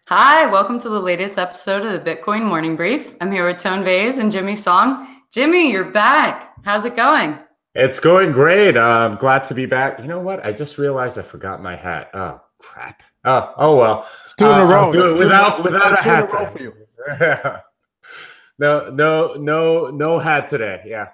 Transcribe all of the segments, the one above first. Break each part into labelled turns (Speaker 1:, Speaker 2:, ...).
Speaker 1: Hi, welcome to the latest episode of the Bitcoin Morning Brief. I'm here with Tone Vays and Jimmy Song. Jimmy, you're back. How's it going?
Speaker 2: It's going great. I'm glad to be back. You know what? I just realized I forgot my hat. Oh, crap. Oh well.
Speaker 3: It's two in a row.
Speaker 2: I'll do it without a
Speaker 3: two in a
Speaker 2: hat
Speaker 3: row
Speaker 2: today.
Speaker 3: for you.
Speaker 2: No hat today. Yeah.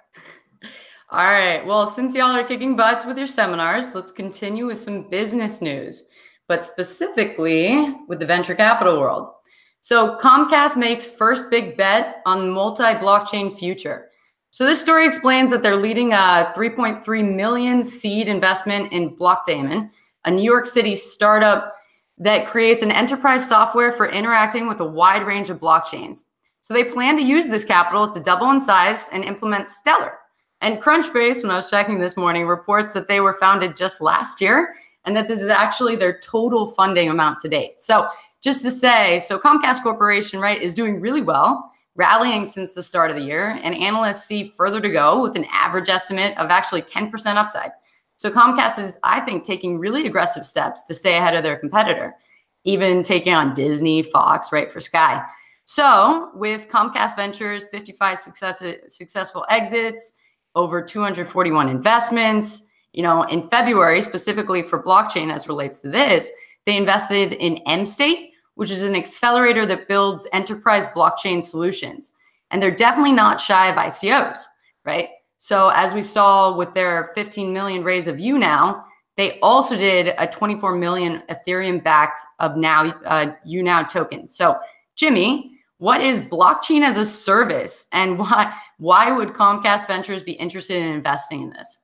Speaker 1: All right. Well, since y'all are kicking butts with your seminars, let's continue with some business news, but specifically with the venture capital world. So Comcast makes first big bet on multi-blockchain future. So this story explains that they're leading a 3.3 million seed investment in Blockdaemon, a New York City startup that creates an enterprise software for interacting with a wide range of blockchains. So they plan to use this capital to double in size and implement Stellar. And Crunchbase, when I was checking this morning, reports that they were founded just last year and that this is actually their total funding amount to date. So just to say, so Comcast Corporation, right, is doing really well, rallying since the start of the year, and analysts see further to go with an average estimate of actually 10% upside. So Comcast is, I think, taking really aggressive steps to stay ahead of their competitor, even taking on Disney, Fox, right, for Sky. So with Comcast Ventures, 55 successful exits, over 241 investments, in February, specifically for blockchain as relates to this, they invested in MState, which is an accelerator that builds enterprise blockchain solutions. And they're definitely not shy of ICOs, right? So as we saw with their 15 million raise of YouNow, they also did a 24 million Ethereum-backed of YouNow token. So Jimmy, what is blockchain as a service, and why would Comcast Ventures be interested in investing in this?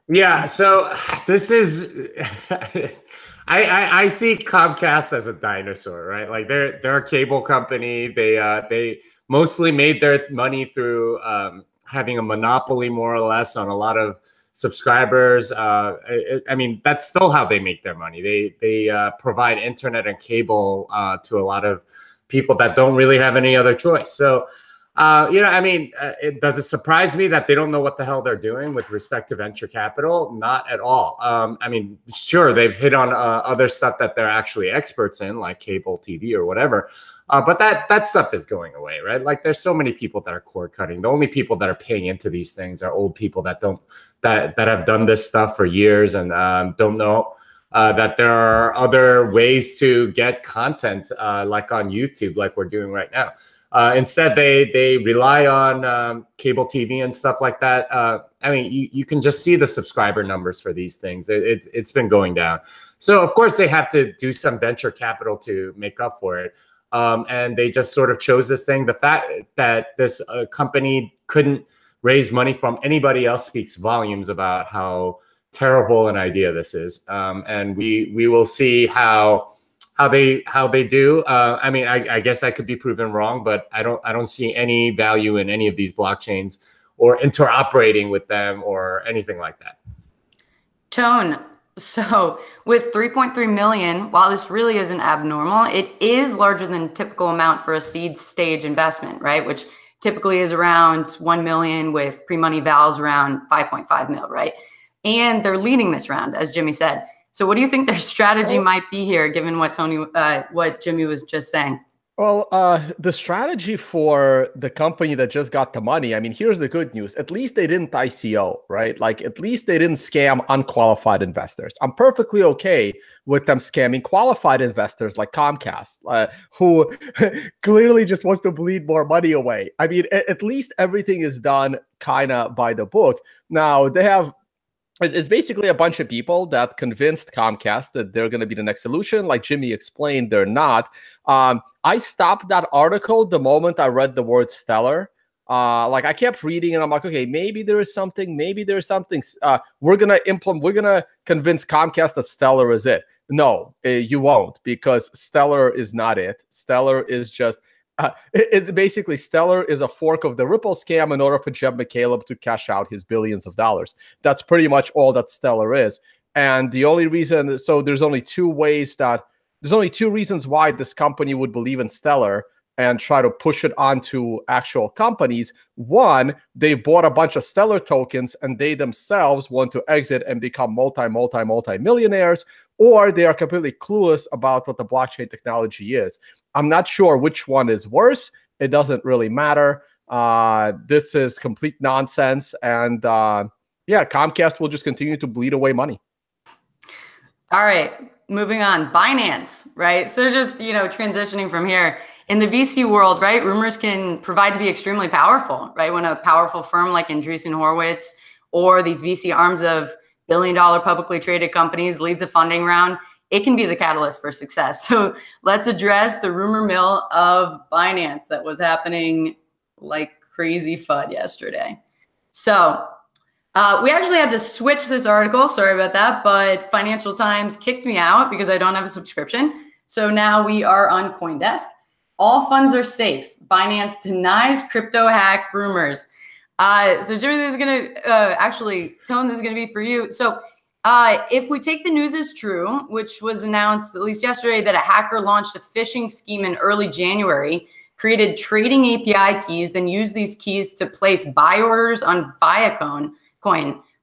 Speaker 2: Yeah. So this is. I see Comcast as a dinosaur, right? Like they're a cable company. They mostly made their money through having a monopoly, more or less, on a lot of subscribers. I mean, that's still how they make their money. They provide internet and cable to a lot of people that don't really have any other choice. So, I mean, does it surprise me that they don't know what the hell they're doing with respect to venture capital? Not at all. I mean, sure, they've hit on other stuff that they're actually experts in, like cable TV or whatever. But that stuff is going away, right? Like there's so many people that are cord cutting. The only people that are paying into these things are old people that have done this stuff for years and don't know that there are other ways to get content, like on YouTube, like we're doing right now. Instead, they rely on cable TV and stuff like that. I mean, you can just see the subscriber numbers for these things. It's been going down. So, of course, they have to do some venture capital to make up for it. And they just sort of chose this thing. The fact that this company couldn't raise money from anybody else speaks volumes about how terrible an idea this is. And we will see how they do. I mean, I guess I could be proven wrong, but I don't see any value in any of these blockchains or interoperating with them or anything like that.
Speaker 1: Tone. So with 3.3 million, while this really isn't abnormal, it is larger than typical amount for a seed stage investment, right? Which typically is around 1 million with pre-money vals around 5.5 mil, right? And they're leading this round, as Jimmy said. So what do you think their strategy might be here, given what Jimmy was just saying?
Speaker 3: Well, the strategy for the company that just got the money, I mean, here's the good news. At least they didn't ICO, right? Like, at least they didn't scam unqualified investors. I'm perfectly okay with them scamming qualified investors like Comcast, who clearly just wants to bleed more money away. I mean, at least everything is done kind of by the book. Now, it's basically a bunch of people that convinced Comcast that they're going to be the next solution. Like Jimmy explained, they're not. I stopped that article the moment I read the word Stellar. Like I kept reading and I'm like, okay, maybe there is something. Maybe there's something. We're going to convince Comcast that Stellar is it. No, you won't, because Stellar is not it. Stellar is just... it's basically Stellar is a fork of the Ripple scam in order for Jeb McCaleb to cash out his billions of dollars. That's pretty much all that Stellar is. And the only reason, so there's only two reasons why this company would believe in Stellar. and try to push it onto actual companies. One, they bought a bunch of Stellar tokens and they themselves want to exit and become multi-millionaires, or they are completely clueless about what the blockchain technology is. I'm not sure which one is worse. It doesn't really matter. This is complete nonsense. And yeah, Comcast will just continue to bleed away money.
Speaker 1: All right, moving on. Binance, right? So just, transitioning from here. In the VC world, right, rumors can provide to be extremely powerful, right? When a powerful firm like Andreessen Horowitz or these VC arms of billion-dollar publicly traded companies leads a funding round, it can be the catalyst for success. So let's address the rumor mill of Binance that was happening like crazy FUD yesterday. So we actually had to switch this article. Sorry about that, but Financial Times kicked me out because I don't have a subscription. So now we are on CoinDesk. All funds are safe. Binance denies crypto hack rumors. So Jimmy, this is going to actually, Tone, this is going to be for you. So if we take the news as true, which was announced at least yesterday that a hacker launched a phishing scheme in early January, created trading API keys, then used these keys to place buy orders on Viacoin,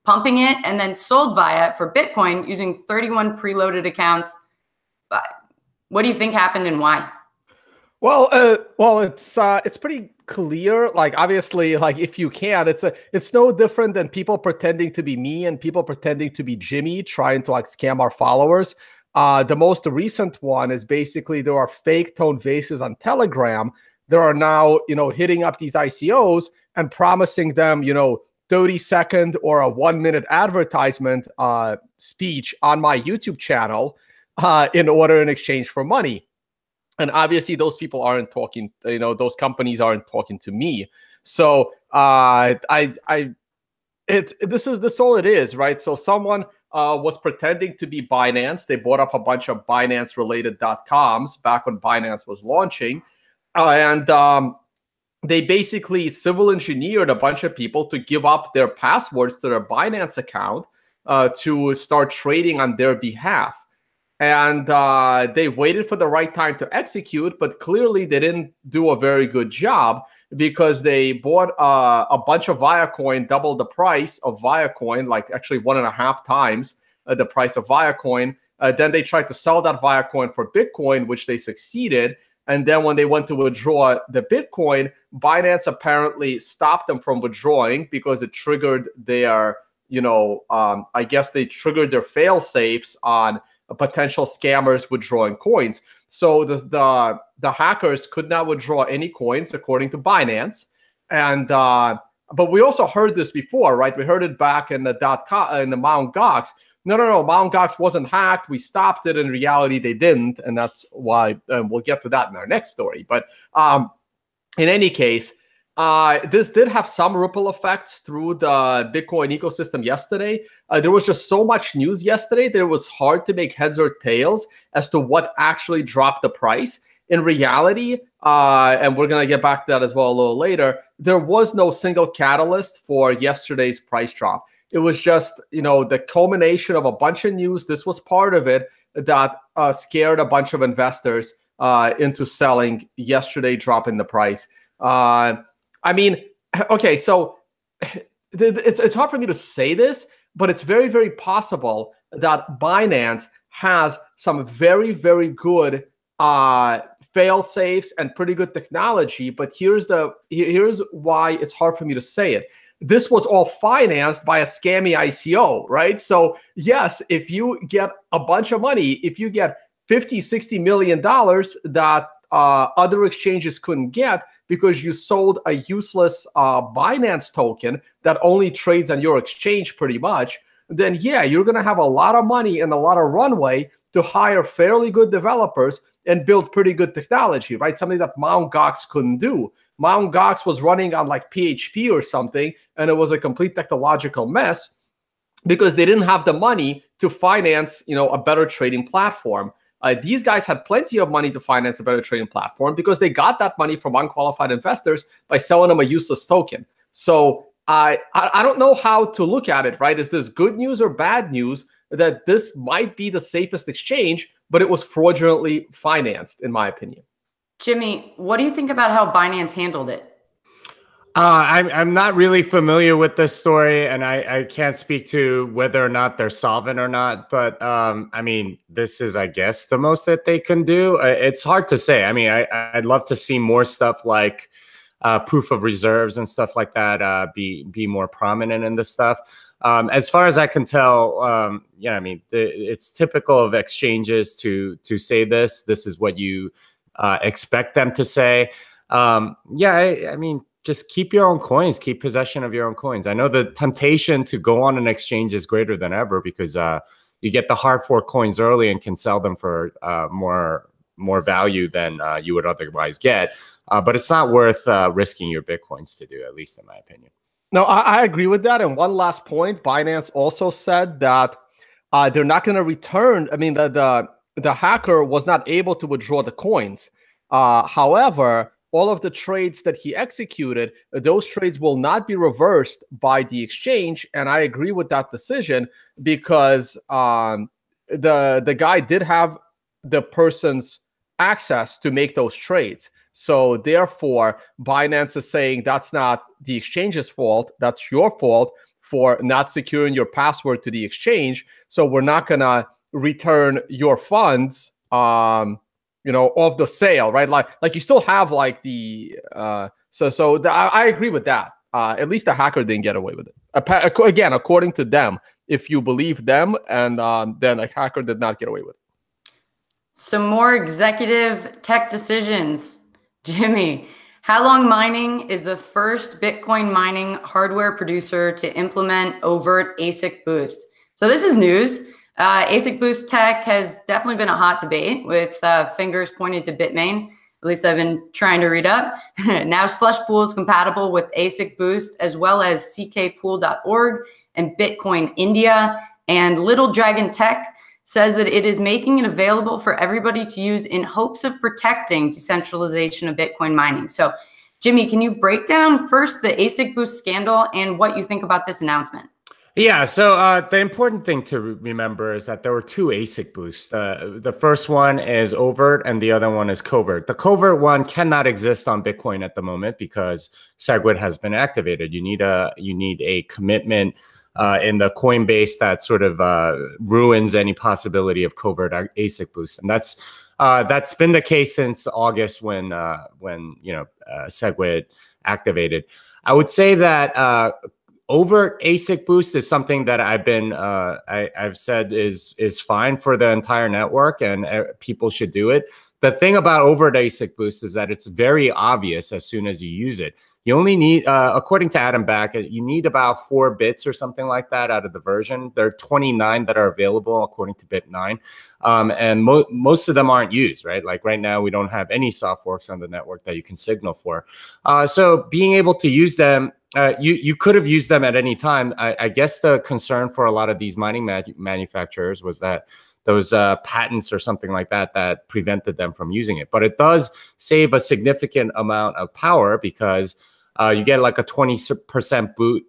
Speaker 1: pumping it, and then sold Via for Bitcoin using 31 preloaded accounts. What do you think happened and why?
Speaker 3: Well, it's pretty clear. Like, obviously, like if you can, it's no different than people pretending to be me and people pretending to be Jimmy, trying to like scam our followers. The most recent one is basically there are fake Tone Vases on Telegram. There are now, hitting up these ICOs and promising them, 30-second or a 1-minute advertisement speech on my YouTube channel in exchange for money. And obviously, those people aren't talking. Those companies aren't talking to me. So this is all it is, right? So someone was pretending to be Binance. They bought up a bunch of Binance-related .coms back when Binance was launching, and they basically civil engineered a bunch of people to give up their passwords to their Binance account to start trading on their behalf. And they waited for the right time to execute, but clearly they didn't do a very good job because they bought a bunch of Viacoin, double the price of Viacoin, like actually 1.5 times the price of Viacoin. Then they tried to sell that Viacoin for Bitcoin, which they succeeded. And then when they went to withdraw the Bitcoin, Binance apparently stopped them from withdrawing because it triggered their, I guess they triggered their fail safes on potential scammers withdrawing coins. So the hackers could not withdraw any coins according to Binance. And but we also heard this before, right? We heard it back in the Mt.Gox. No, Mt.Gox wasn't hacked. We stopped it. In reality, they didn't, and that's why we'll get to that in our next story. But in any case, this did have some ripple effects through the Bitcoin ecosystem yesterday. There was just so much news yesterday that it was hard to make heads or tails as to what actually dropped the price. In reality, and we're going to get back to that as well a little later, there was no single catalyst for yesterday's price drop. It was just, the culmination of a bunch of news. This was part of it that scared a bunch of investors into selling yesterday, dropping the price. I mean, okay, so it's hard for me to say this, but it's very, very possible that Binance has some very, very good fail safes and pretty good technology. But here's why it's hard for me to say it. This was all financed by a scammy ICO, right? So yes, if you get a bunch of money, if you get $50-60 million that other exchanges couldn't get, because you sold a useless Binance token that only trades on your exchange pretty much, then yeah, you're going to have a lot of money and a lot of runway to hire fairly good developers and build pretty good technology, right? Something that Mt.Gox couldn't do. Mt.Gox was running on like PHP or something, and it was a complete technological mess because they didn't have the money to finance, a better trading platform. These guys had plenty of money to finance a better trading platform because they got that money from unqualified investors by selling them a useless token. So I don't know how to look at it, right? Is this good news or bad news that this might be the safest exchange, but it was fraudulently financed, in my opinion?
Speaker 1: Jimmy, what do you think about how Binance handled it?
Speaker 2: I'm not really familiar with this story, and I can't speak to whether or not they're solvent or not. But I mean, this is, I guess, the most that they can do. It's hard to say. I mean, I'd love to see more stuff like proof of reserves and stuff like that be more prominent in this stuff. As far as I can tell, yeah, I mean, it's typical of exchanges to say this. This is what you expect them to say. Yeah, I mean, just keep your own coins, keep possession of your own coins. I know the temptation to go on an exchange is greater than ever because you get the hard fork coins early and can sell them for more value than you would otherwise get. But it's not worth risking your Bitcoins to do, at least in my opinion.
Speaker 3: No, I agree with that. And one last point, Binance also said that they're not going to return. I mean, the hacker was not able to withdraw the coins. However, all of the trades that he executed, those trades will not be reversed by the exchange. And I agree with that decision because the guy did have the person's access to make those trades. So therefore, Binance is saying that's not the exchange's fault. That's your fault for not securing your password to the exchange. So we're not going to return your funds of the sale, right? Like you still have like the I agree with that. At least the hacker didn't get away with it. Again, according to them, if you believe them, and then a hacker did not get away with it.
Speaker 1: Some more executive tech decisions. Jimmy, Halong Mining is the first Bitcoin mining hardware producer to implement Overt AsicBoost. So this is news. AsicBoost tech has definitely been a hot debate with fingers pointed to Bitmain. At least I've been trying to read up. Now Slushpool is compatible with AsicBoost as well as ckpool.org and Bitcoin India. And Little Dragon Tech says that it is making it available for everybody to use in hopes of protecting decentralization of Bitcoin mining. So Jimmy, can you break down first the AsicBoost scandal and what you think about this announcement?
Speaker 2: Yeah, so the important thing to remember is that there were two AsicBoosts. The first one is overt and the other one is covert. The covert one cannot exist on Bitcoin at the moment because SegWit has been activated. You need a commitment in the Coinbase that sort of ruins any possibility of covert AsicBoost, and that's been the case since August when SegWit activated. I would say that overt AsicBoost is something that I've said is fine for the entire network, and people should do it. The thing about overt AsicBoost is that it's very obvious as soon as you use it. You only need, according to Adam Back, you need about 4 bits or something like that out of the version. There are 29 that are available according to Bit9, and most of them aren't used, right? Like right now, we don't have any soft forks on the network that you can signal for. So being able to use them, you could have used them at any time. I guess the concern for a lot of these mining manufacturers was that those patents or something like that prevented them from using it. But it does save a significant amount of power because you get like a 20% boot,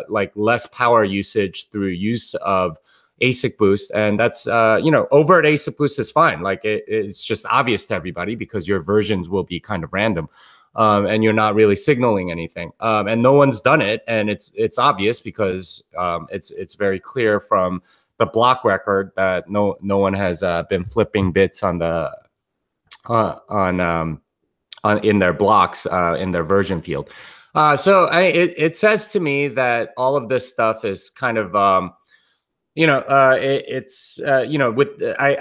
Speaker 2: like less power usage through use of AsicBoost. And that's, overt AsicBoost is fine. Like it's just obvious to everybody because your versions will be kind of random. And you're not really signaling anything. And no one's done it. And it's obvious because it's very clear from the block record that no one has been flipping bits on the in their blocks in their version field. So it says to me that all of this stuff is kind of I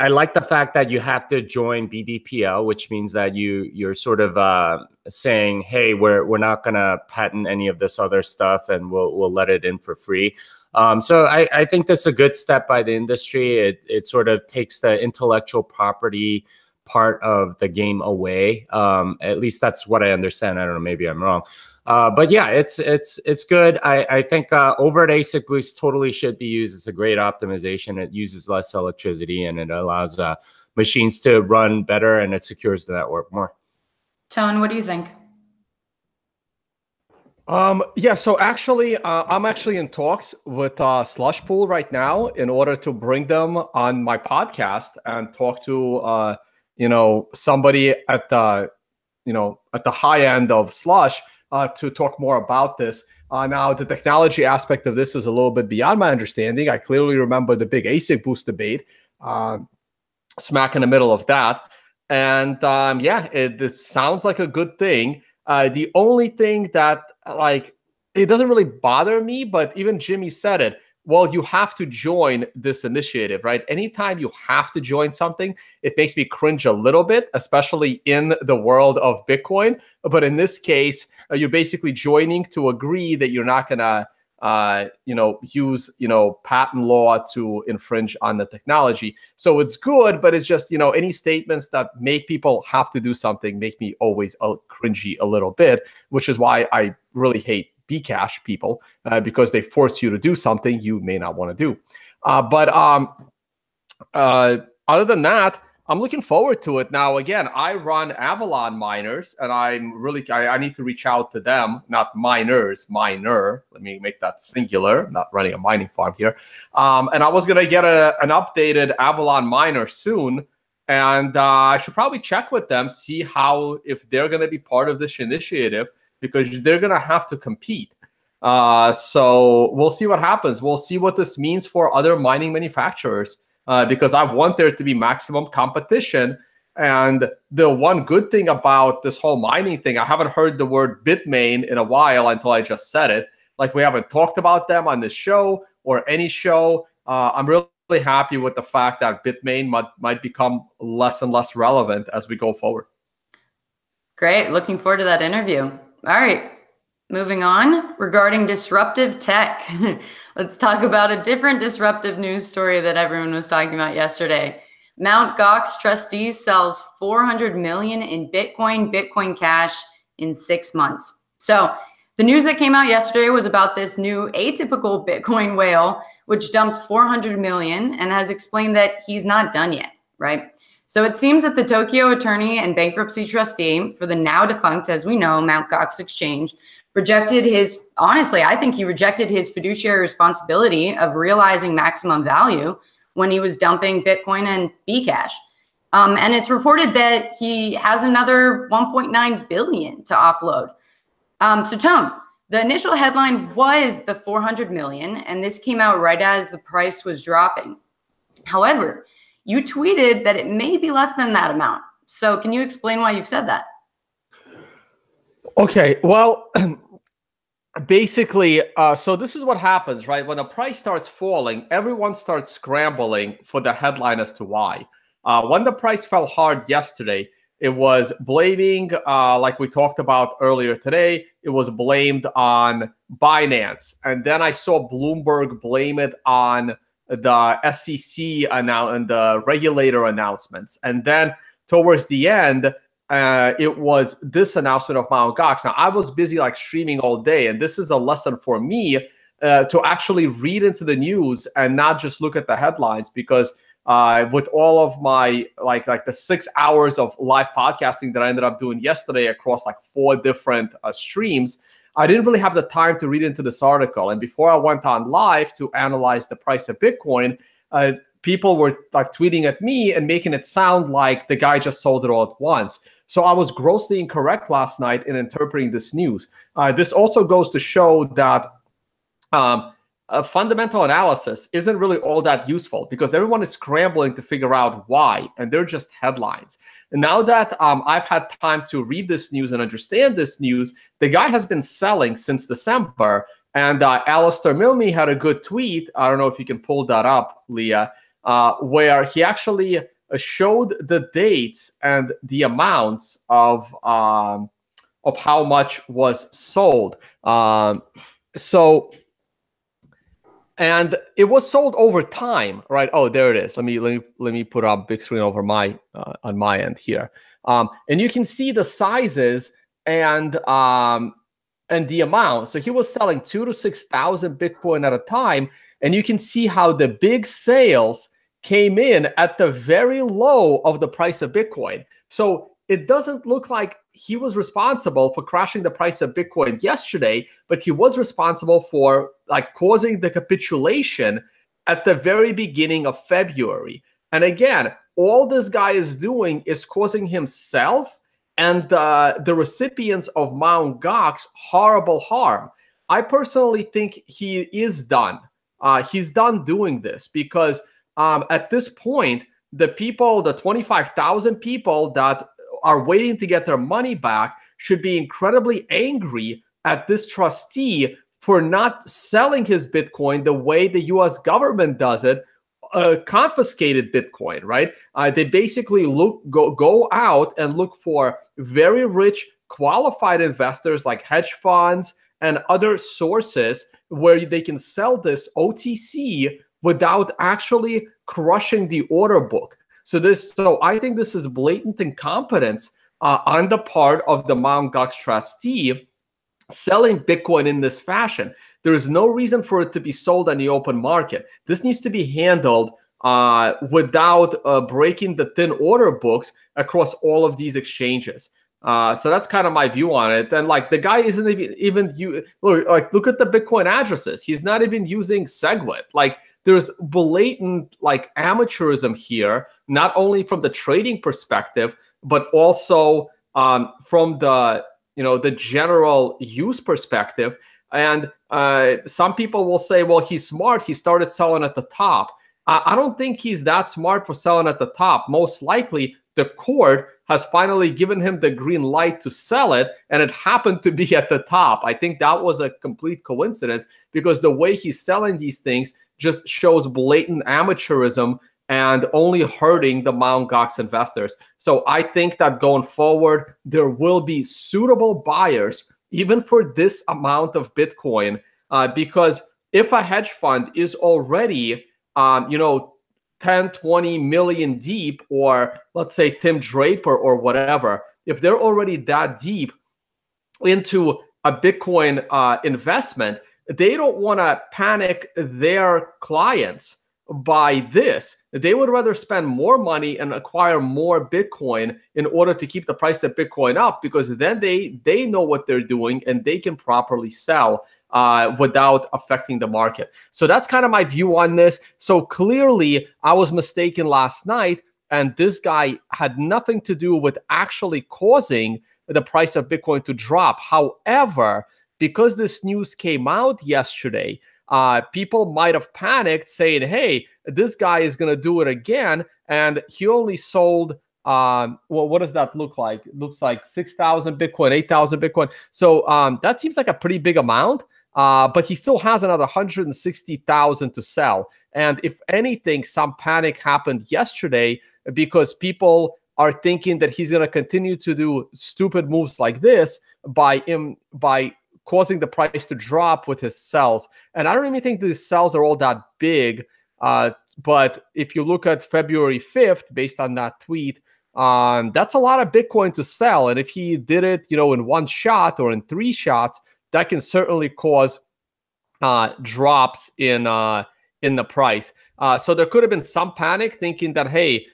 Speaker 2: like the fact that you have to join BDPL, which means that you're sort of saying, hey, we're not going to patent any of this other stuff, and we'll let it in for free. So I think that's a good step by the industry. It sort of takes the intellectual property part of the game away. At least that's what I understand. I don't know, maybe I'm wrong. But yeah, it's good. I think overt AsicBoost totally should be used. It's a great optimization. It uses less electricity and it allows machines to run better, and it secures the network more.
Speaker 1: Tone, what do you think?
Speaker 3: Yeah, so actually, I'm actually in talks with Slushpool right now in order to bring them on my podcast and talk to somebody at the at the high end of slush to talk more about this. Now, the technology aspect of this is a little bit beyond my understanding. I clearly remember the big AsicBoost debate, smack in the middle of that. And this sounds like a good thing. The only thing that, it doesn't really bother me, but even Jimmy said it. Well, you have to join this initiative, right? Anytime you have to join something, it makes me cringe a little bit, especially in the world of Bitcoin. But in this case, you're basically joining to agree that you're not going to, use, patent law to infringe on the technology. So it's good, but it's just, any statements that make people have to do something make me always cringy a little bit, which is why I really hate Bcash people, because they force you to do something you may not want to do. But other than that, I'm looking forward to it. Now, again, I run Avalon miners, and I need to reach out to them, not miners, miner. Let me make that singular. I'm not running a mining farm here. And I was going to get an updated Avalon miner soon. And I should probably check with them, see if they're going to be part of this initiative, because they're going to have to compete. So we'll see what happens. We'll see what this means for other mining manufacturers, because I want there to be maximum competition. And the one good thing about this whole mining thing, I haven't heard the word Bitmain in a while until I just said it. Like, we haven't talked about them on this show or any show. I'm really happy with the fact that Bitmain might become less and less relevant as we go forward.
Speaker 1: Great. Looking forward to that interview. All right. Moving on, regarding disruptive tech. Let's talk about a different disruptive news story that everyone was talking about yesterday. Mt.Gox Trustee sells $400 million in Bitcoin Cash in 6 months. So the news that came out yesterday was about this new atypical Bitcoin whale, which dumped $400 million and has explained that he's not done yet, right? So it seems that the Tokyo attorney and bankruptcy trustee for the now defunct, as we know, Mt.Gox exchange, I think he rejected his fiduciary responsibility of realizing maximum value when he was dumping Bitcoin and Bcash. And it's reported that he has another 1.9 billion to offload. So Tone, the initial headline was the 400 million, and this came out right as the price was dropping. However, you tweeted that it may be less than that amount. So can you explain why you've said that?
Speaker 3: Okay, well, basically, so this is what happens, right? When the price starts falling, everyone starts scrambling for the headline as to why. When the price fell hard yesterday, it was blaming, like we talked about earlier today, it was blamed on Binance. And then I saw Bloomberg blame it on the SEC and the regulator announcements. And then towards the end, it was this announcement of Mt.Gox. Now, I was busy streaming all day, and this is a lesson for me to actually read into the news and not just look at the headlines, because with all of my the 6 hours of live podcasting that I ended up doing yesterday across 4 different streams, I didn't really have the time to read into this article. And before I went on live to analyze the price of Bitcoin, people were tweeting at me and making it sound like the guy just sold it all at once. So I was grossly incorrect last night in interpreting this news. This also goes to show that a fundamental analysis isn't really all that useful, because everyone is scrambling to figure out why, and they're just headlines. And now that I've had time to read this news and understand this news, the guy has been selling since December. And Alistair Milne had a good tweet. I don't know if you can pull that up, Leah, where he actually showed the dates and the amounts of how much was sold. And it was sold over time, right? Oh, there it is. Let me put up big screen over on my end here, and you can see the sizes and the amount. So he was selling 2,000 to 6,000 Bitcoin at a time, and you can see how the big sales came in at the very low of the price of Bitcoin. So it doesn't look like he was responsible for crashing the price of Bitcoin yesterday, but he was responsible for causing the capitulation at the very beginning of February. And again, all this guy is doing is causing himself and the recipients of Mt.Gox horrible harm. I personally think he is done. He's done doing this because at this point, the people, the 25,000 people that are waiting to get their money back should be incredibly angry at this trustee for not selling his Bitcoin the way the US government does it, confiscated Bitcoin, right? They basically go out and look for very rich, qualified investors like hedge funds and other sources where they can sell this OTC without actually crushing the order book. So I think this is blatant incompetence on the part of the Mt.Gox trustee selling Bitcoin in this fashion. There is no reason for it to be sold on the open market. This needs to be handled without breaking the thin order books across all of these exchanges. So that's kind of my view on it. And like the guy isn't even look at the Bitcoin addresses. He's not even using SegWit. Like there's blatant like amateurism here, not only from the trading perspective, but also from the the general use perspective. And some people will say, well, he's smart. He started selling at the top. I don't think he's that smart for selling at the top. Most likely, the court has finally given him the green light to sell it, and it happened to be at the top. I think that was a complete coincidence because the way he's selling these things just shows blatant amateurism and only hurting the Mt.Gox investors. So I think that going forward, there will be suitable buyers even for this amount of Bitcoin, because if a hedge fund is already 10, 20 million deep, or let's say Tim Draper or whatever, if they're already that deep into a Bitcoin investment, they don't want to panic their clients by this. They would rather spend more money and acquire more Bitcoin in order to keep the price of Bitcoin up, because then they know what they're doing and they can properly sell without affecting the market. So that's kind of my view on this. So clearly I was mistaken last night, and this guy had nothing to do with actually causing the price of Bitcoin to drop. However, because this news came out yesterday, people might have panicked saying, hey, this guy is going to do it again. And he only sold, well, what does that look like? It looks like 6,000 Bitcoin, 8,000 Bitcoin. So that seems like a pretty big amount, but he still has another 160,000 to sell. And if anything, some panic happened yesterday because people are thinking that he's going to continue to do stupid moves like this by causing the price to drop with his sells. And I don't even think these sells are all that big. But if you look at February 5th, based on that tweet, that's a lot of Bitcoin to sell. And if he did it, in one shot or in 3 shots, that can certainly cause drops in the price. So there could have been some panic thinking that, hey,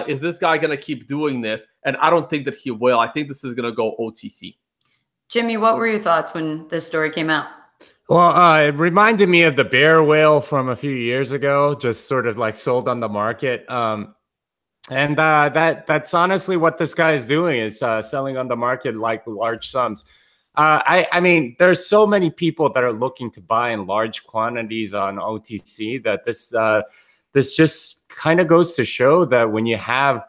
Speaker 3: is this guy going to keep doing this? And I don't think that he will. I think this is going to go OTC.
Speaker 1: Jimmy, what were your thoughts when this story came out?
Speaker 2: Well, it reminded me of the bear whale from a few years ago, just sort of like sold on the market. And that's honestly what this guy is doing, is selling on the market like large sums. I mean, there's so many people that are looking to buy in large quantities on OTC that this just kind of goes to show that when you have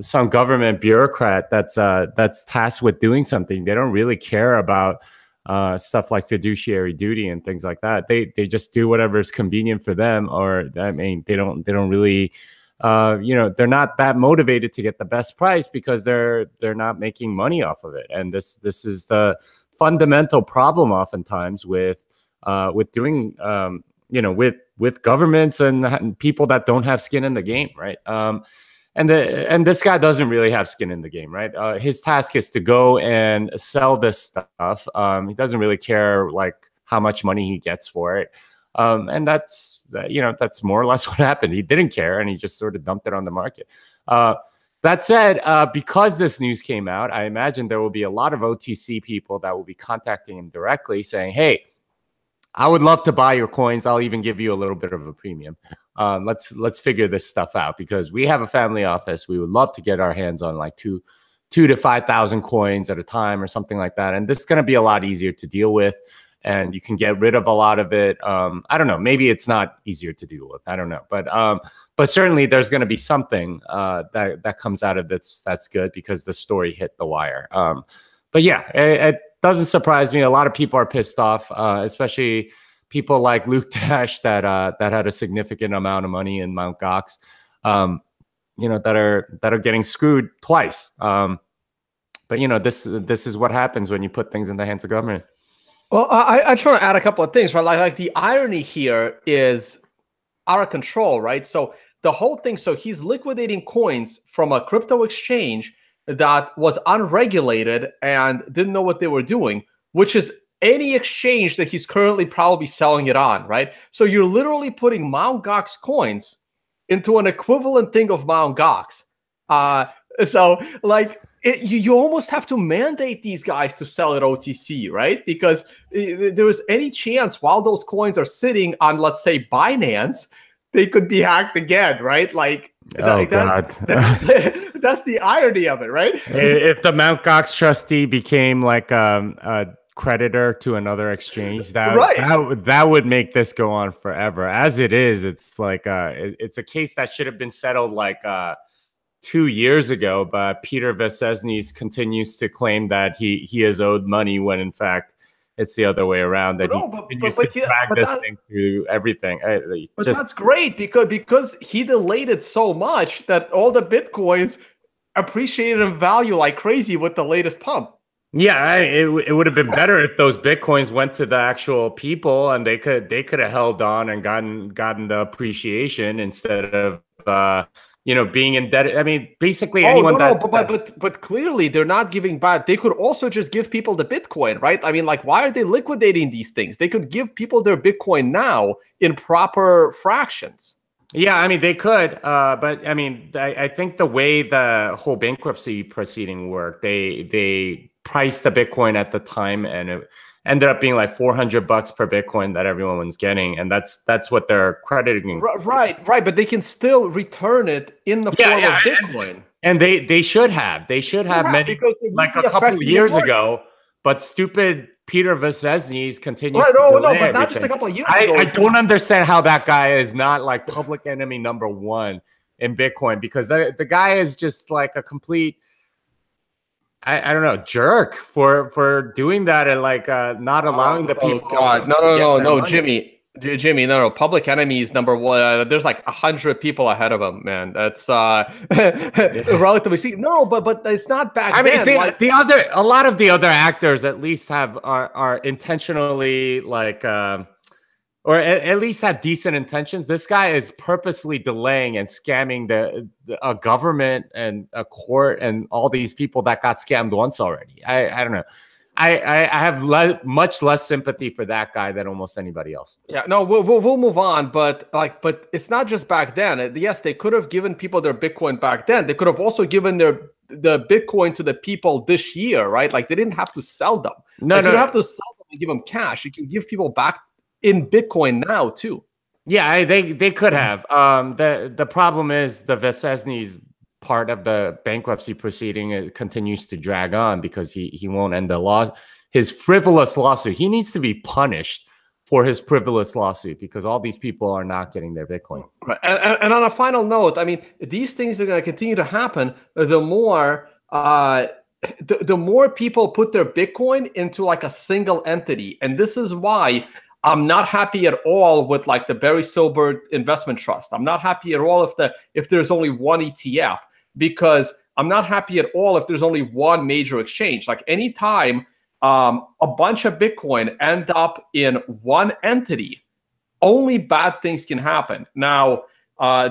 Speaker 2: some government bureaucrat that's tasked with doing something, they don't really care about stuff like fiduciary duty and things like that. They just do whatever is convenient for them, or I mean, they don't really, they're not that motivated to get the best price because they're not making money off of it. And this is the fundamental problem oftentimes with doing with governments and people that don't have skin in the game, right? And this guy doesn't really have skin in the game, right? His task is to go and sell this stuff. He doesn't really care like how much money he gets for it. And that's more or less what happened. He didn't care, and he just sort of dumped it on the market. That said, because this news came out, I imagine there will be a lot of OTC people that will be contacting him directly saying, hey, I would love to buy your coins. I'll even give you a little bit of a premium. Let's figure this stuff out, because we have a family office. We would love to get our hands on like two 2,000 to 5,000 coins at a time or something like that. And this is going to be a lot easier to deal with, and you can get rid of a lot of it. I don't know. Maybe it's not easier to deal with. I don't know. But certainly there's going to be something that comes out of this that's good, because the story hit the wire. But yeah, it doesn't surprise me. A lot of people are pissed off, especially people like Luke Dash that had a significant amount of money in Mt.Gox, that are getting screwed twice. But this is what happens when you put things in the hands of government.
Speaker 3: Well, I just want to add a couple of things, right? Like the irony here is out of control, right? So the whole thing, so he's liquidating coins from a crypto exchange that was unregulated and didn't know what they were doing, which is any exchange that he's currently probably selling it on, right? So you're literally putting Mt.Gox coins into an equivalent thing of Mt.Gox. So like you almost have to mandate these guys to sell at OTC, right? Because there is any chance while those coins are sitting on, let's say, Binance, they could be hacked again, right? Like,
Speaker 2: God.
Speaker 3: That's the irony of it, right?
Speaker 2: If the Mt.Gox trustee became like a creditor to another exchange, that would make this go on forever. As it is, it's like it's a case that should have been settled like 2 years ago, but Peter Vesesnes continues to claim that he is owed money when in fact it's the other way around. That he continues to drag this thing through everything.
Speaker 3: But that's great because he delayed it so much that all the Bitcoins appreciated in value like crazy with the latest pump.
Speaker 2: Yeah, it would have been better if those Bitcoins went to the actual people and they could have held on and gotten the appreciation instead of being indebted. I mean, basically anyone
Speaker 3: but clearly they're not giving back. They could also just give people the Bitcoin, right? I mean, like, why are they liquidating these things? They could give people their Bitcoin now in proper fractions.
Speaker 2: Yeah, I mean, they could, but I mean, I think the way the whole bankruptcy proceeding worked, they priced the Bitcoin at the time, and it ended up being like $400 per Bitcoin that everyone was getting, and that's what they're crediting.
Speaker 3: Right. But they can still return it in the form of Bitcoin,
Speaker 2: and they should have many, because like a couple of years ago. But stupid Peter Vesesnes continues to delay
Speaker 3: but not just a couple of years ago.
Speaker 2: I don't understand how that guy is not like public enemy number one in Bitcoin, because the guy is just like a complete, I don't know, jerk for doing that and like not allowing the people.
Speaker 3: Oh God, no, Jimmy, no. Public enemy is number one. There's like 100 people ahead of him, man. That's relatively speaking. No, but it's not back then.
Speaker 2: I mean, a lot of the other actors at least are intentionally like, or at least have decent intentions. This guy is purposely delaying and scamming a government and a court and all these people that got scammed once already. I don't know. I have much less sympathy for that guy than almost anybody else.
Speaker 3: Yeah, no, we'll move on, but it's not just back then. Yes, they could have given people their Bitcoin back then. They could have also given the Bitcoin to the people this year, right? Like, they didn't have to sell them. You don't have to sell them and give them cash. You can give people back in Bitcoin now too.
Speaker 2: Yeah, they could have. The problem is the Vesesnes part of the bankruptcy proceeding continues to drag on because he won't end the his frivolous lawsuit. He needs to be punished for his frivolous lawsuit because all these people are not getting their Bitcoin.
Speaker 3: Right. And on a final note, I mean, these things are going to continue to happen. The more people put their Bitcoin into like a single entity, and this is why I'm not happy at all with like the Barry Silbert investment trust. I'm not happy at all if there's only one ETF, because I'm not happy at all if there's only one major exchange. Like, anytime a bunch of Bitcoin end up in one entity, only bad things can happen. Now,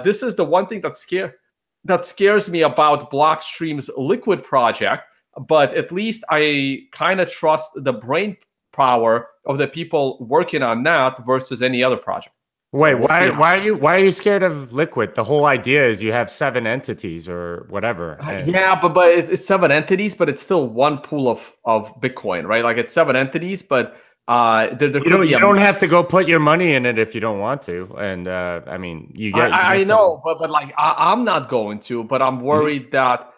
Speaker 3: this is the one thing that scares me about Blockstream's Liquid project, but at least I kind of trust the brain power of the people working on that versus any other project.
Speaker 2: Wait, why are you scared of Liquid? The whole idea is you have 7 entities or whatever.
Speaker 3: Yeah, but it's 7 entities, but it's still one pool of Bitcoin, right? Like, it's 7 entities, but you don't have to go put your money in it if you don't want to. And I mean, I know, but like I'm not going to. But I'm worried that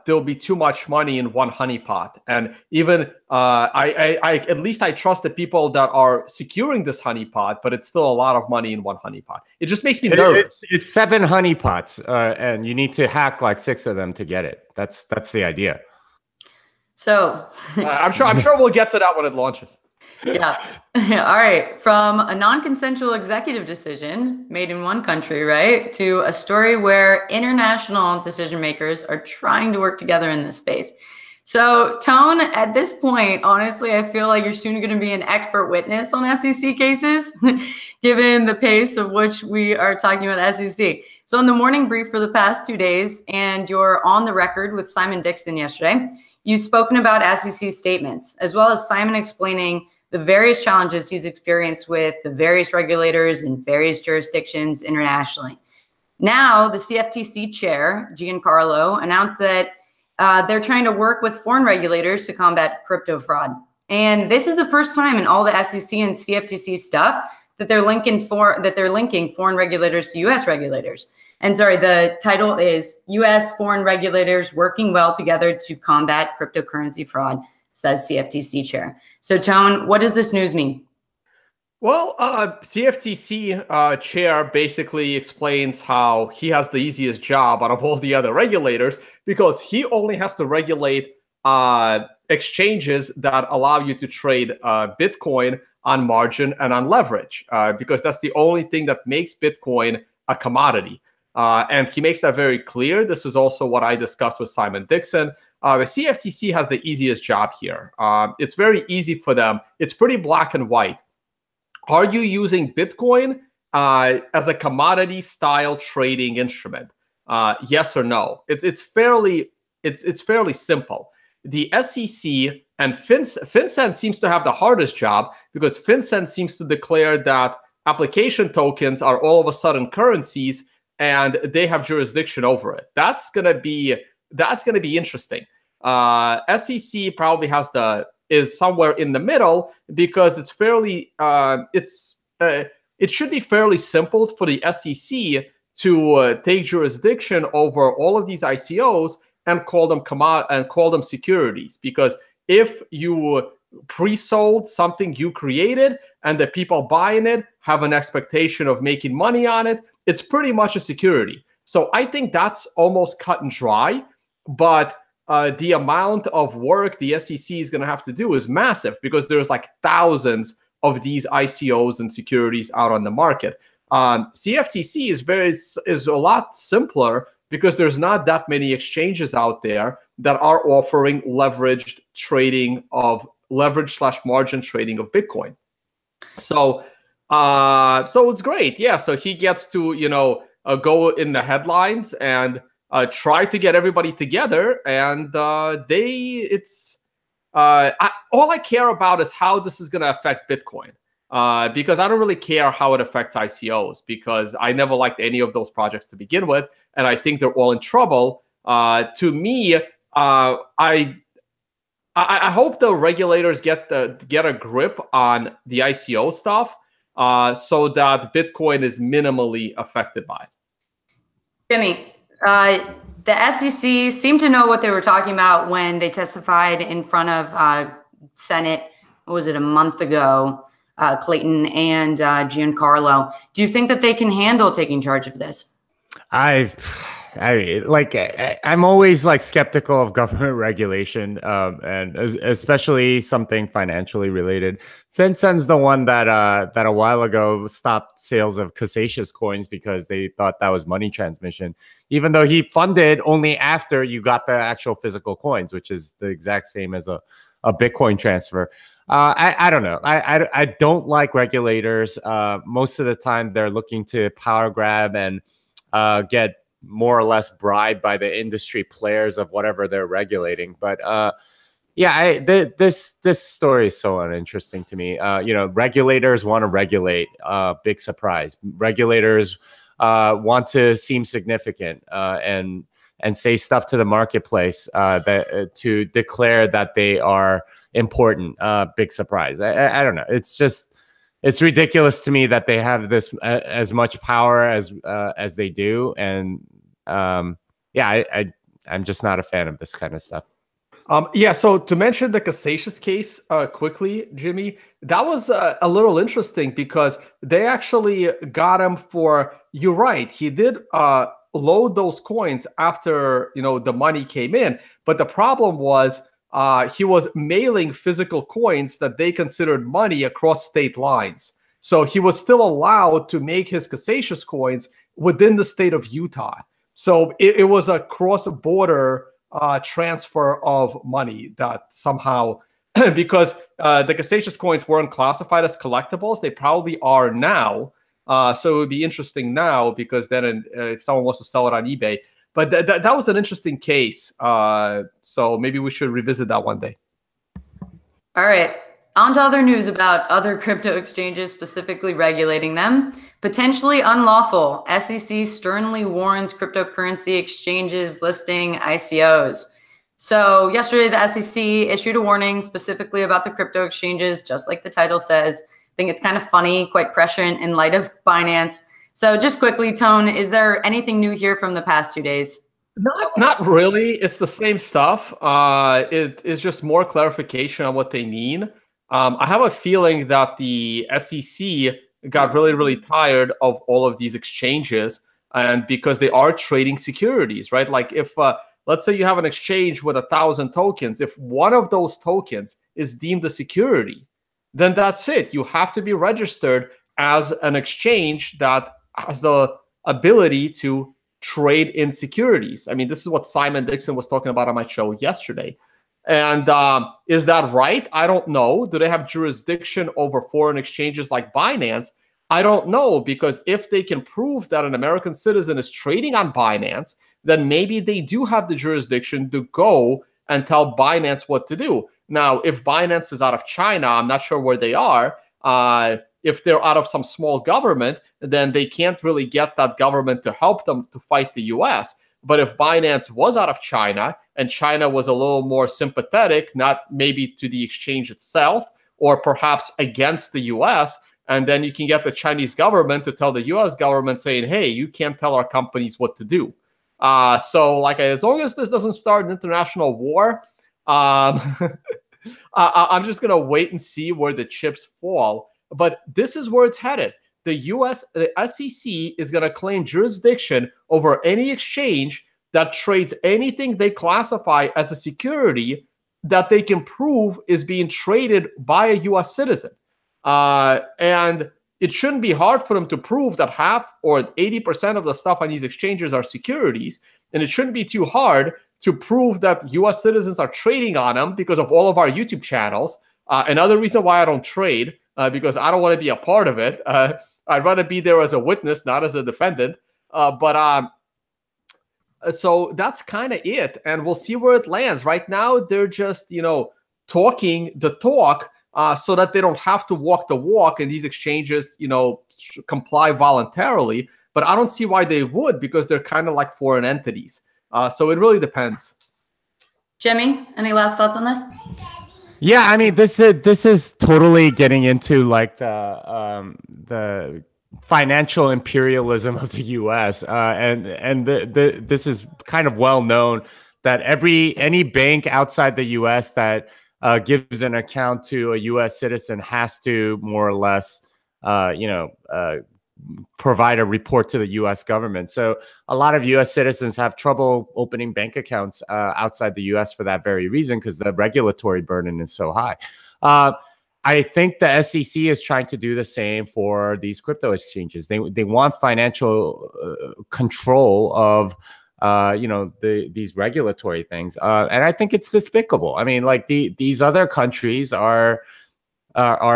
Speaker 3: there'll be too much money in one honeypot. And even I at least I trust the people that are securing this honeypot, but it's still a lot of money in one honeypot. It just makes me nervous.
Speaker 2: It's 7 honeypots, and you need to hack like 6 of them to get it. That's the idea.
Speaker 1: So
Speaker 3: I'm sure we'll get to that when it launches.
Speaker 1: Yeah. All right. From a non-consensual executive decision made in one country, right, to a story where international decision makers are trying to work together in this space. So, Tone, at this point, honestly, I feel like you're soon going to be an expert witness on SEC cases, given the pace of which we are talking about SEC. So, in the morning brief for the past 2 days, and you're on the record with Simon Dixon yesterday, you've spoken about SEC statements, as well as Simon explaining the various challenges he's experienced with the various regulators in various jurisdictions internationally. Now, the CFTC chair, Giancarlo, announced that they're trying to work with foreign regulators to combat crypto fraud. And this is the first time in all the SEC and CFTC stuff that they're linking foreign regulators to U.S. regulators. And sorry, the title is U.S. Foreign Regulators Working Well Together to Combat Cryptocurrency Fraud, says CFTC chair. So, Tone, what does this news mean?
Speaker 3: Well, CFTC chair basically explains how he has the easiest job out of all the other regulators because he only has to regulate exchanges that allow you to trade Bitcoin on margin and on leverage because that's the only thing that makes Bitcoin a commodity. And he makes that very clear. This is also what I discussed with Simon Dixon. The CFTC has the easiest job here. It's very easy for them. It's pretty black and white. Are you using Bitcoin as a commodity style trading instrument? Yes or no? It's fairly simple. The SEC and FinCEN seems to have the hardest job because FinCEN seems to declare that application tokens are all of a sudden currencies and they have jurisdiction over it. That's gonna be interesting. SEC probably is somewhere in the middle because it's fairly it should be fairly simple for the SEC to take jurisdiction over all of these ICOs and call them securities. Because if you pre-sold something you created and the people buying it have an expectation of making money on it, it's pretty much a security. So I think that's almost cut and dry, but the amount of work the SEC is going to have to do is massive because there's like thousands of these ICOs and securities out on the market. CFTC is a lot simpler because there's not that many exchanges out there that are offering leveraged trading of leverage/margin trading of Bitcoin. So it's great. Yeah. So he gets to, go in the headlines and try to get everybody together. And all I care about is how this is going to affect Bitcoin. Because I don't really care how it affects ICOs because I never liked any of those projects to begin with. And I think they're all in trouble. To me, I hope the regulators get a grip on the ICO stuff so that Bitcoin is minimally affected by it.
Speaker 1: Jimmy, the SEC seemed to know what they were talking about when they testified in front of Senate. What was it, a month ago? Clayton and Giancarlo. Do you think that they can handle taking charge of this?
Speaker 2: I'm always like skeptical of government regulation, and especially something financially related. FinCEN's the one that a while ago stopped sales of Casasius coins because they thought that was money transmission, even though he funded only after you got the actual physical coins, which is the exact same as a Bitcoin transfer. I don't know. I don't like regulators. Most of the time, they're looking to power grab and get more or less bribed by the industry players of whatever they're regulating. But this story is so uninteresting to me. Regulators want to regulate. Big surprise. Regulators want to seem significant and say stuff to the marketplace to declare that they are important. Big surprise. I don't know. It's ridiculous to me that they have this as much power as they do, and I I'm just not a fan of this kind of stuff.
Speaker 3: Yeah, so to mention the Casacious case quickly, Jimmy, that was a little interesting because they actually got him for, you're right, he did load those coins after, the money came in. But the problem was he was mailing physical coins that they considered money across state lines. So he was still allowed to make his Casacious coins within the state of Utah. So it was a cross-border transfer of money that somehow, because the Casacious coins weren't classified as collectibles, they probably are now. So it would be interesting now, because then if someone wants to sell it on eBay. But that was an interesting case. So maybe we should revisit that one day.
Speaker 1: All right. On to other news about other crypto exchanges, specifically regulating them. Potentially unlawful. SEC sternly warns cryptocurrency exchanges listing ICOs. So yesterday, the SEC issued a warning specifically about the crypto exchanges, just like the title says. I think it's kind of funny, quite prescient in light of Binance. So just quickly, Tone, is there anything new here from the past 2 days?
Speaker 3: Not really. It's the same stuff. It is just more clarification on what they mean. I have a feeling that the SEC got really, really tired of all of these exchanges, and because they are trading securities, right? Like if, let's say you have an exchange with 1,000 tokens, if one of those tokens is deemed a security, then that's it. You have to be registered as an exchange that has the ability to trade in securities. I mean, this is what Simon Dixon was talking about on my show yesterday. And is that right? I don't know. Do they have jurisdiction over foreign exchanges like Binance? I don't know, because if they can prove that an American citizen is trading on Binance, then maybe they do have the jurisdiction to go and tell Binance what to do. Now, if Binance is out of China, I'm not sure where they are. If they're out of some small government, then they can't really get that government to help them to fight the US. But if Binance was out of China and China was a little more sympathetic, not maybe to the exchange itself, or perhaps against the US, and then you can get the Chinese government to tell the US government saying, hey, you can't tell our companies what to do. So like, as long as this doesn't start an international war, I'm just going to wait and see where the chips fall. But this is where it's headed. The SEC is going to claim jurisdiction over any exchange that trades anything they classify as a security that they can prove is being traded by a US citizen. And it shouldn't be hard for them to prove that half or 80% of the stuff on these exchanges are securities. And it shouldn't be too hard to prove that US citizens are trading on them because of all of our YouTube channels. Another reason why I don't trade, because I don't want to be a part of it. I'd rather be there as a witness, not as a defendant. So that's kind of it. And we'll see where it lands. Right now, they're just, talking the talk so that they don't have to walk the walk and these exchanges, comply voluntarily. But I don't see why they would, because they're kind of like foreign entities. So it really depends.
Speaker 1: Jimmy, any last thoughts on this?
Speaker 2: Yeah, I mean, this is totally getting into like the financial imperialism of the U.S. And this is kind of well known that any bank outside the U.S. that gives an account to a U.S. citizen has to more or less, provide a report to the U.S. government. So a lot of U.S. citizens have trouble opening bank accounts outside the U.S. for that very reason, because the regulatory burden is so high. I think the SEC is trying to do the same for these crypto exchanges. They want financial control of these regulatory things, and I think it's despicable. I mean, like these other countries are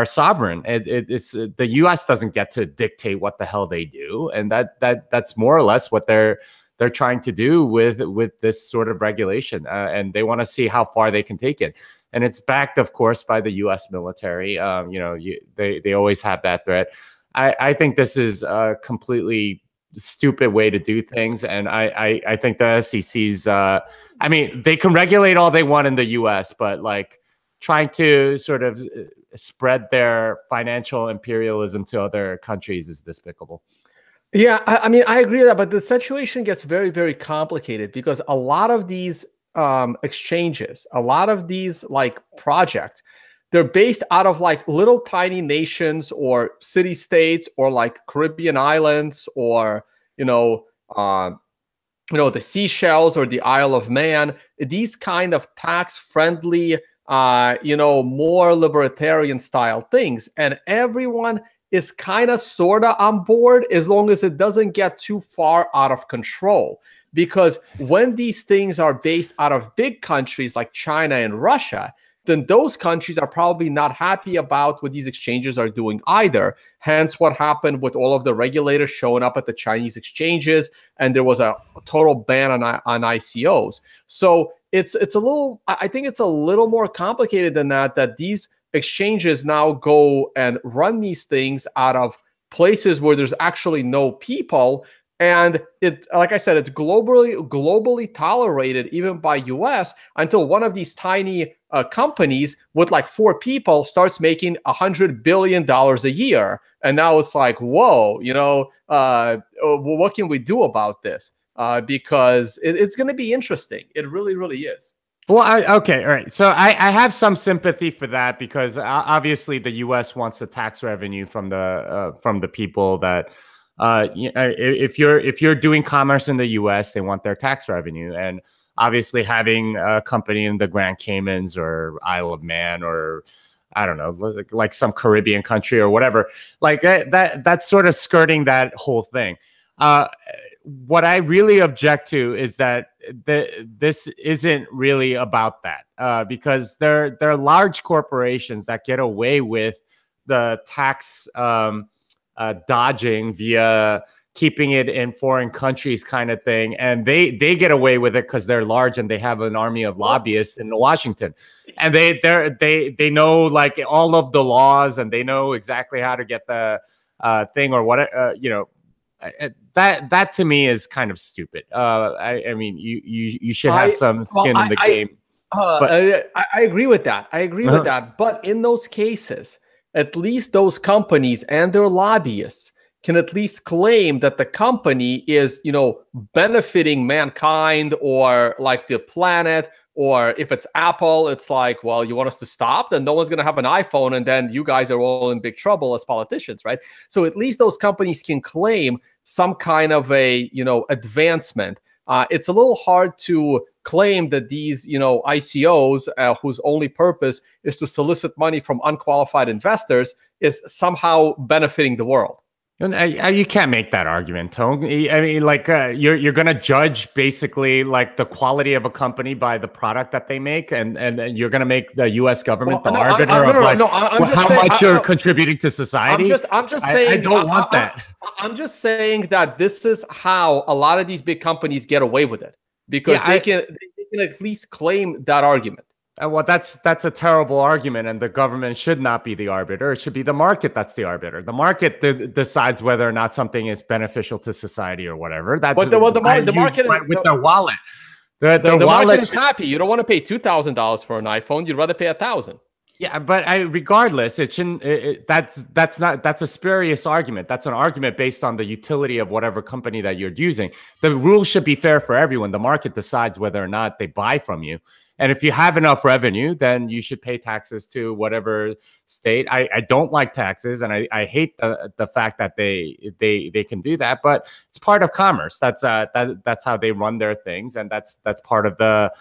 Speaker 2: sovereign. It's the U.S. doesn't get to dictate what the hell they do, and that's more or less what they're trying to do with this sort of regulation, and they want to see how far they can take it. And it's backed, of course, by the U.S. military. They always have that threat. I think this is a completely stupid way to do things, and I think the SEC's. I mean, they can regulate all they want in the U.S., but like trying to sort of spread their financial imperialism to other countries is despicable.
Speaker 3: Yeah, I mean, I agree with that, but the situation gets very, very complicated because a lot of these exchanges, a lot of these like projects, they're based out of like little tiny nations or city states or like Caribbean islands or you know uh, the Seychelles or the Isle of Man. These kind of tax friendly, more libertarian style things, and everyone is kind of sort of on board as long as it doesn't get too far out of control. Because when these things are based out of big countries like China and Russia, then those countries are probably not happy about what these exchanges are doing either. Hence, what happened with all of the regulators showing up at the Chinese exchanges, and there was a total ban on ICOs. So it's a little, I think it's a little more complicated than that. That these exchanges now go and run these things out of places where there's actually no people. And it, like I said, it's globally tolerated even by US until one of these tiny companies with like 4 people starts making $100 billion a year. And now it's like, whoa, what can we do about this? Because it's going to be interesting. It really, really is.
Speaker 2: Well, okay, all right. So I have some sympathy for that because obviously the U.S. wants the tax revenue from the people that if you're doing commerce in the U.S., they want their tax revenue, and obviously having a company in the Grand Caymans or Isle of Man or I don't know, like some Caribbean country or whatever, like that's sort of skirting that whole thing. What I really object to is that this isn't really about that because they're large corporations that get away with the tax dodging via keeping it in foreign countries kind of thing, and they get away with it because they're large and they have an army of lobbyists in Washington, and they know like all of the laws and they know exactly how to get the thing or what that to me is kind of stupid. I mean, you should have some skin in the game.
Speaker 3: I agree with that. I agree with that. But in those cases, at least those companies and their lobbyists can at least claim that the company is, benefiting mankind or like the planet. Or if it's Apple, it's like, well, you want us to stop? Then no one's going to have an iPhone, and then you guys are all in big trouble as politicians, right? So at least those companies can claim some kind of a, advancement. It's a little hard to claim that these, ICOs, whose only purpose is to solicit money from unqualified investors, is somehow benefiting the world.
Speaker 2: You can't make that argument, Tone. I mean, like you're going to judge basically like the quality of a company by the product that they make, and you're going to make the U.S. government arbiter of how much you're contributing to society.
Speaker 3: I'm just saying.
Speaker 2: I don't want that.
Speaker 3: I'm just saying that this is how a lot of these big companies get away with it because they can at least claim that argument.
Speaker 2: Well, that's a terrible argument, and the government should not be the arbiter. It should be the market that's the arbiter. The market decides whether or not something is beneficial to society or whatever. That's
Speaker 3: the market
Speaker 2: with their wallet.
Speaker 3: The wallet is happy. You don't want to pay $2,000 for an iPhone. You'd rather pay $1,000.
Speaker 2: Yeah, but regardless, it shouldn't. That's a spurious argument. That's an argument based on the utility of whatever company that you're using. The rules should be fair for everyone. The market decides whether or not they buy from you. And if you have enough revenue, then you should pay taxes to whatever state. I don't like taxes, and I hate the fact that they can do that. But it's part of commerce. That's how they run their things, and that's part of the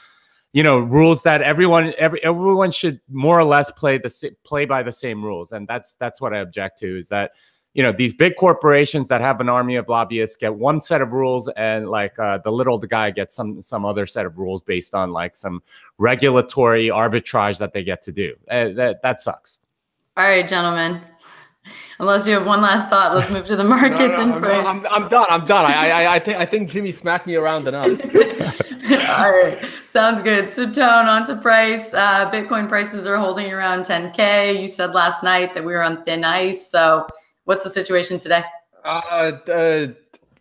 Speaker 2: rules that everyone should more or less play by the same rules. And that's what I object to, is that these big corporations that have an army of lobbyists get one set of rules, and like the guy gets some other set of rules based on like some regulatory arbitrage that they get to do. That sucks.
Speaker 1: All right, gentlemen. Unless you have one last thought, let's move to the markets and price.
Speaker 3: I'm done. I think Jimmy smacked me around enough.
Speaker 1: All right, sounds good. So, Tone, on to price. Bitcoin prices are holding around 10K. You said last night that we were on thin ice. So, what's the situation today?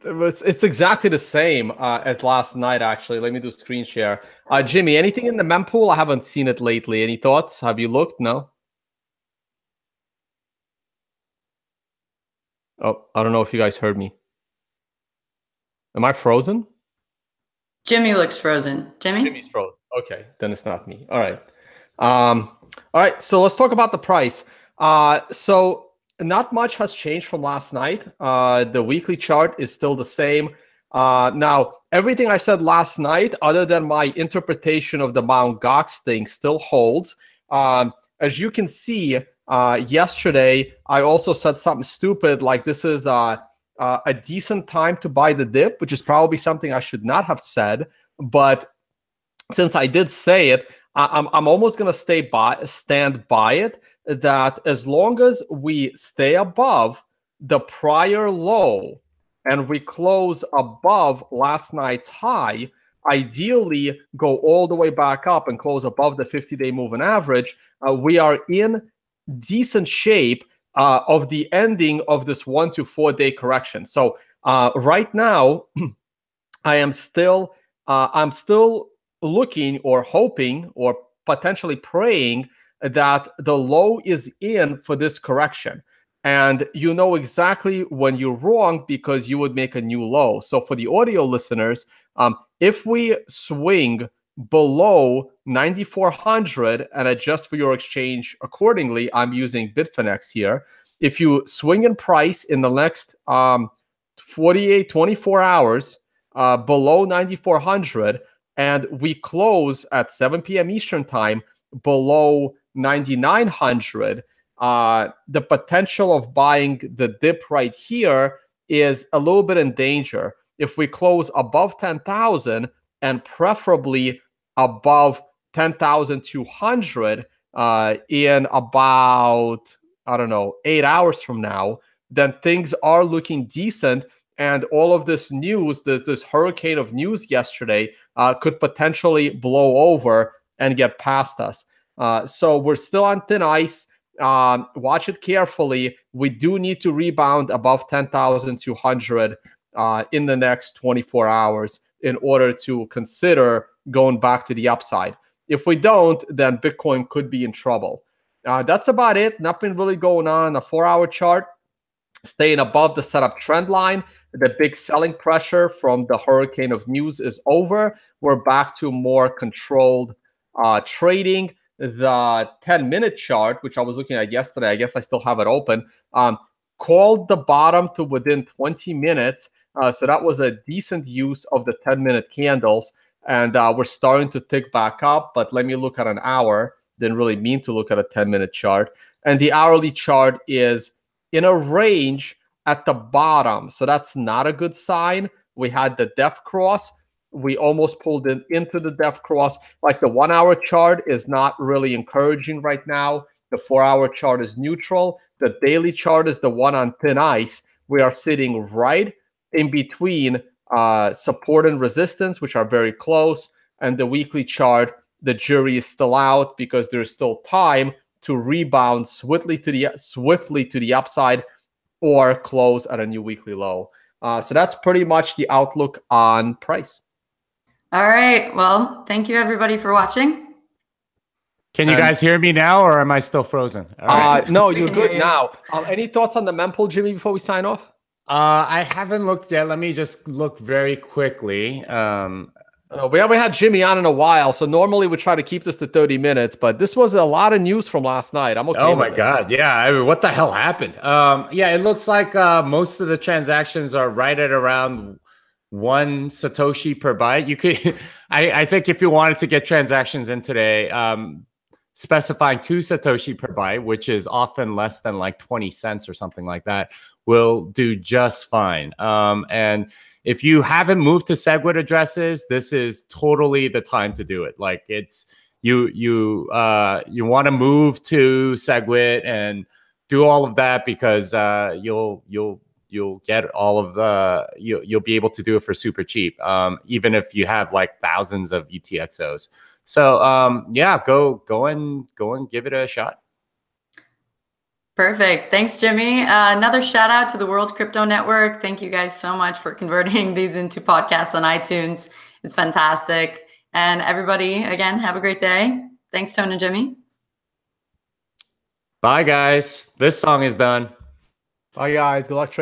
Speaker 3: It's exactly the same as last night, actually. Let me do screen share. Jimmy, anything in the mempool? I haven't seen it lately. Any thoughts? Have you looked? No? Oh, I don't know if you guys heard me. Am I frozen?
Speaker 1: Jimmy looks frozen. Jimmy?
Speaker 3: Jimmy's frozen. Okay, then it's not me. All right. All right, so let's talk about the price. So not much has changed from last night. The weekly chart is still the same. Now, everything I said last night, other than my interpretation of the Mt.Gox thing, still holds. As you can see, yesterday, I also said something stupid like this is a decent time to buy the dip, which is probably something I should not have said. But since I did say it, I'm almost going to stand by it, that as long as we stay above the prior low and we close above last night's high, ideally go all the way back up and close above the 50-day moving average, we are in decent shape of the ending of this 1 to 4 day correction. So right now, I'm still looking or hoping or potentially praying that the low is in for this correction. And you know exactly when you're wrong because you would make a new low. So for the audio listeners, if we swing below 9,400 and adjust for your exchange accordingly, I'm using Bitfinex here. If you swing in price in the next 24 hours below 9,400 and we close at 7 p.m. Eastern time below 9,900, the potential of buying the dip right here is a little bit in danger. If we close above 10,000 and preferably above 10,200 in about, I don't know, 8 hours from now, then things are looking decent. And all of this news, this hurricane of news yesterday could potentially blow over and get past us. So we're still on thin ice. Watch it carefully. We do need to rebound above 10,200 in the next 24 hours in order to consider going back to the upside. If we don't, then Bitcoin could be in trouble. That's about it. Nothing really going on the 4-hour chart. Staying above the setup trend line. The big selling pressure from the hurricane of news is over. We're back to more controlled trading. The 10-minute chart, which I was looking at yesterday, I guess I still have it open, called the bottom to within 20 minutes. So that was a decent use of the 10-minute candles. And we're starting to tick back up. But let me look at an hour. Didn't really mean to look at a 10-minute chart. And the hourly chart is in a range at the bottom. So that's not a good sign. We had the death cross. We almost pulled it into the death cross. Like the 1-hour chart is not really encouraging right now. The 4-hour chart is neutral. The daily chart is the one on thin ice. We are sitting right in between support and resistance, which are very close. And the weekly chart, the jury is still out because there's still time to rebound swiftly to the upside or close at a new weekly low. So that's pretty much the outlook on price.
Speaker 1: All right. Well, thank you everybody for watching.
Speaker 2: Can you guys hear me now, or am I still frozen? All right.
Speaker 3: No, you're good now. Any thoughts on the mempool, Jimmy, before we sign off?
Speaker 2: I haven't looked yet. Let me just look very quickly.
Speaker 3: We haven't had Jimmy on in a while, so normally we try to keep this to 30 minutes, but this was a lot of news from last night. I'm okay with this.
Speaker 2: Oh my God. Yeah. I mean, what the hell happened? Yeah, it looks like most of the transactions are right at around 1 Satoshi per byte. You could, I think if you wanted to get transactions in today, specifying 2 Satoshi per byte, which is often less than like 20 cents or something like that, will do just fine. And if you haven't moved to SegWit addresses, this is totally the time to do it. Like it's you want to move to SegWit and do all of that because you'll get all of the you'll be able to do it for super cheap, even if you have like thousands of UTXOs. So yeah, go and give it a shot.
Speaker 1: Perfect. Thanks, Jimmy. Another shout out to the World Crypto Network. Thank you guys so much for converting these into podcasts on iTunes. It's fantastic. And everybody, again, have a great day. Thanks, Tone and Jimmy.
Speaker 2: Bye, guys. This song is done.
Speaker 3: Bye, guys. Good luck trading.